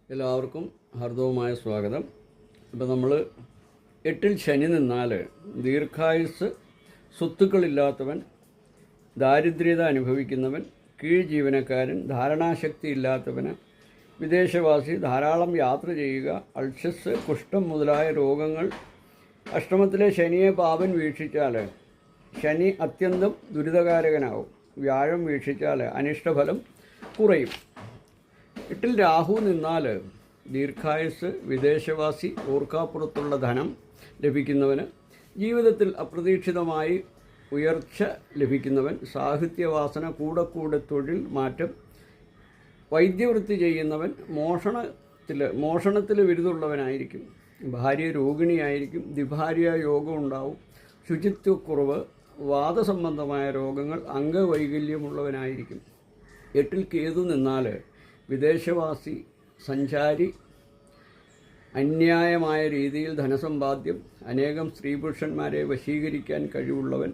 എല്ലാവർക്കും ഹാർദവമായ സ്വാഗതം. ഇപ്പോൾ നമ്മൾ 8-ൽ ശനി നിന്നാൽ ദീർഘായുസ്, സ്വത്തുക്കളില്ലാത്തവൻ, ദാരിദ്ര്യത അനുഭവിക്കുന്നവൻ, കീഴ് ജീവനക്കാരൻ, ധാരണാശക്തി ഇല്ലാത്തവന്, വിദേശവാസി, ധാരാളം യാത്ര ചെയ്യുക, അൾഷസ്, കുഷ്ഠം മുതലായ രോഗങ്ങൾ, അഷ്ടമത്തിലെ ശനിയെ പാപൻ വീക്ഷിച്ചാൽ ശനി അത്യന്തം ദുരിതകാരകനാവും. വ്യാഴം വീക്ഷിച്ചാൽ അനിഷ്ടഫലം കുറയും. 8-ൽ രാഹു നിന്നാൽ ദീർഘായുസ്, വിദേശവാസി, ഓർക്കാപ്പുറത്തുള്ള ധനം ലഭിക്കുന്നവന്, ജീവിതത്തിൽ അപ്രതീക്ഷിതമായി ഉയർച്ച ലഭിക്കുന്നവൻ, സാഹിത്യവാസന, കൂടെ തൊഴിൽ മാറ്റം, വൈദ്യവൃത്തി ചെയ്യുന്നവൻ, മോഷണത്തിൽ വിരുദ്ധുള്ളവനായിരിക്കും, ഭാര്യ രോഗിണിയായിരിക്കും, ദ്വിഭാര്യ യോഗം ഉണ്ടാവും, ശുചിത്വക്കുറവ്, വാദസംബന്ധമായ രോഗങ്ങൾ, അംഗവൈകല്യമുള്ളവനായിരിക്കും. 8-ൽ കേതു നിന്നാൽ വിദേശവാസി, സഞ്ചാരി, അന്യായമായ രീതിയിൽ ധനസമ്പാദ്യം, അനേകം സ്ത്രീ പുരുഷന്മാരെ വശീകരിക്കാൻ കഴിവുള്ളവൻ,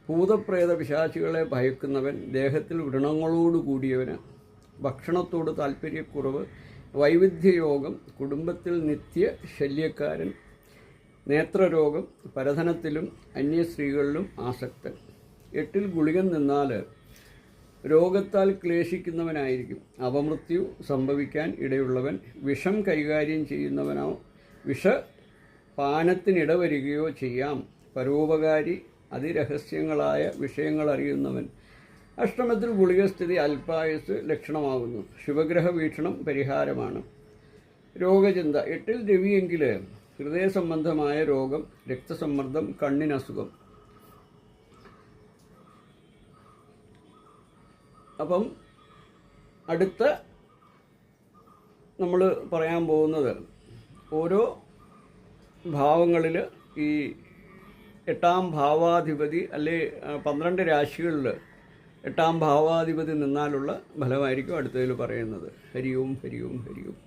ഭൂതപ്രേത പിശാചുകളെ ഭയക്കുന്നവൻ, ദേഹത്തിൽ വ്രണങ്ങളോട് കൂടിയവന്, ഭക്ഷണത്തോട് താല്പര്യക്കുറവ്, വൈവിധ്യയോഗം, കുടുംബത്തിൽ നിത്യ ശല്യക്കാരൻ, നേത്രരോഗം, പരധനത്തിലും അന്യസ്ത്രീകളിലും ആസക്തൻ. 8-ൽ ഗുളികൻ നിന്നാൽ രോഗത്താൽ ക്ലേശിക്കുന്നവനായിരിക്കും, അപമൃത്യു സംഭവിക്കാൻ ഇടയുള്ളവൻ, വിഷം കൈകാര്യം ചെയ്യുന്നവനോ വിഷപാനത്തിനിടവരികയോ ചെയ്യാം, പരോപകാരി, അതിരഹസ്യങ്ങളായ വിഷയങ്ങൾ അറിയുന്നവൻ. അഷ്ടമത്തിൽ ഗുളികസ്ഥിതി അല്പായുസ് ലക്ഷണമാകുന്നു. ശുഭഗ്രഹ വീക്ഷണം പരിഹാരമാണ്. രോഗചിന്ത. 8-ൽ രവിയെങ്കിൽ ഹൃദയ സംബന്ധമായ രോഗം, രക്തസമ്മർദ്ദം, കണ്ണിനസുഖം. അപ്പം അടുത്ത നമ്മൾ പറയാൻ പോകുന്നത് ഓരോ ഭാവങ്ങളിൽ ഈ 8-ാം ഭാവാധിപതി അല്ലെ 12 രാശികളിൽ 8-ാം ഭാവാധിപതി നിന്നാലുള്ള ഫലമായിരിക്കും അടുത്തതിൽ പറയുന്നത്. ഹരി ഓം ഹരി ഓം ഹരി ഓം.